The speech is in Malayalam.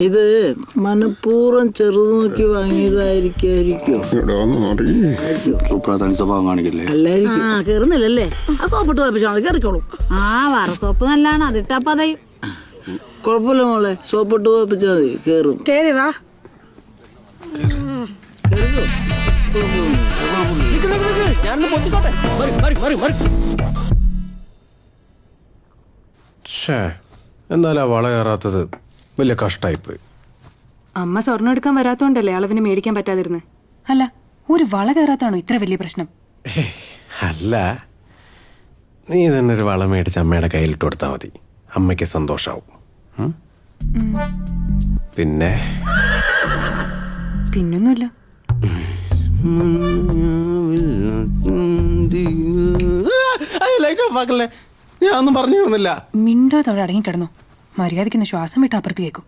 ഇത് മനഃപൂർവ്വം ചെറുത് നോക്കി വാങ്ങിയതായിരിക്കും. സ്വഭാവം കാണിക്കില്ലേ? കേറുന്നില്ലല്ലേ? ആ സോപ്പിട്ട് വെപ്പിച്ചാൽ കേറിക്കോളൂ. വറ സോപ്പ് നല്ലതാണ്, അതിട്ടപ്പ അതയും. കുഴപ്പമില്ല മോളെ, സോപ്പിട്ട് വെപ്പിച്ചാൽ മതി, കേറും. കേറി വാ. എന്നാലും ആ വള കയറാത്തത് വലിയ കഷ്ടായിപ്പോയി. അമ്മ സ്വർണ്ണം എടുക്കാൻ വരാത്തോണ്ടല്ലേ അളവിന് മേടിക്കാൻ പറ്റാതിരുന്നത്. അല്ല, ഒരു വള കയറാത്താണോ ഇത്ര വലിയ പ്രശ്നം? അല്ല, നീ തന്നെ ഒരു വള മേടിച്ച് അമ്മയുടെ കയ്യിലിട്ട് കൊടുത്താൽ മതി, അമ്മയ്ക്ക് സന്തോഷാവും. പിന്നെ പിന്നൊന്നുമില്ല. ഞാൻ ഒന്നും പറഞ്ഞു തരുന്നില്ല. മിണ്ടാതെ അവിടെ അടങ്ങിക്കിടന്നു. മര്യാദയ്ക്കൊന്ന് ശ്വാസം വിട്ട് അപ്പുറത്ത് കേൾക്കും.